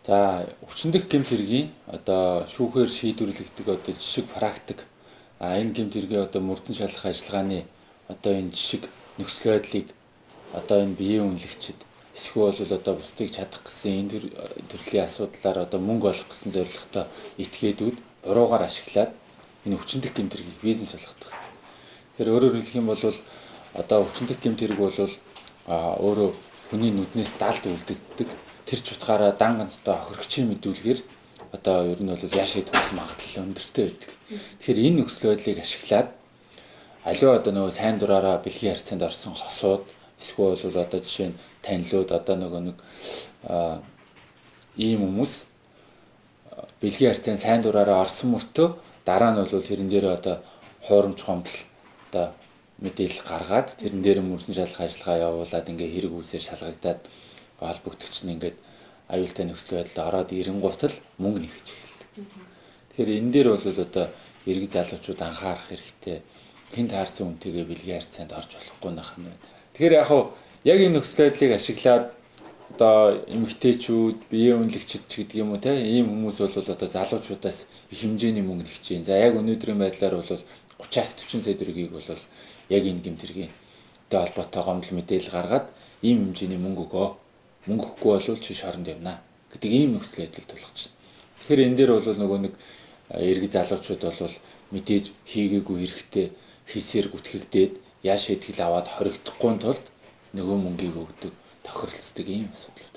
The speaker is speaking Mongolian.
За өвчнөх гэмт хэргийн одоо шүүхээр шийдвэрлэгдэх одоо жишг практик энэ гэмт хэргийн одоо мөрдөн шалгах ажиллагааны одоо энэ жишг нөхцөл байдлыг одоо энэ биеийн үнэлэгчид эсвэл бол одоо бусдыг чадах гэсэн энэ төрлийн асуудлаар одоо мөнгө олох гэсэн зорилготой этгээдүүд буруугаар ашиглаад энэ өвчнөх гэмт хэргийг бизнес болгодог. Тэгэхээр өөрөөр хэлэх юм бол одоо өвчнөх гэмт хэрэг бол өөрөө хүний нүднээс далд үлддэг тэр ч утгаараа дан ганцтай хохирогчийн мэдүүлгээр одоо ер нь бол яаш идэх магадлал өндөртэй байдаг. Тэгэхээр энэ нөхцөл байдлыг ашиглаад аливаа одоо нөгөө сайн дураараа бэлгийн харьцаанд орсон хосууд эсвэл бол одоо жишээ нь танилуд одоо нэг ийм хүмүүс бэлгийн харьцаанд сайн дураараа орсон мөртөө дараа нь бол тэрэн дээр одоо хуурамч гомдол одоо мэдээлэл гаргаад тэрэн дээр мөрдөн шалгах ажиллагаа явуулаад ингээ хэрэг үүсээ шалгагдаад холбогдогч нь ингээд аюултай нөхцөл байдалд ороод ирэнгуут л мөнгө нэгж эхэлдэг. Тэгэхээр энэ дээр бол одоо иргэд залуучууд анхаарах хэрэгтэй. Хэн таарсан үнтэйгээ бэлгийн харьцаанд орж болохгүй нах юм байна. Тэгэхээр яг энэ нөхцөл байдлыг ашиглаад одоо эмэгтэйчүүд, биеийн үнэлэгчид ч гэдэг юм уу те ийм хүмүүс бол одоо залуучуудаас их хэмжээний мөнгө нэгж чинь. За яг өнөөдрийн байдлаар бол 30-аас 40 сая төгрөгийг бол яг энэ гэмт хэргийн холбоотой гомдол мэдээлэл гаргаад ийм хэмжээний мөнгө өгөө. Мөнгө өгөхгүй бол чи шоронд явна гэдэг ийм нөхцөл байдлыг тулгаж байна. Тэгэхээр энэ дээр бол нөгөө нэг иргэд залуучууд бол мэдээж хийгээгүй хэрэгтэй хийсээр гүтгэгдээд яаш итгэл аваад хоригдохгүй тулд нөгөө мөнгийг өгдөг тохиролцдог ийм асуудал.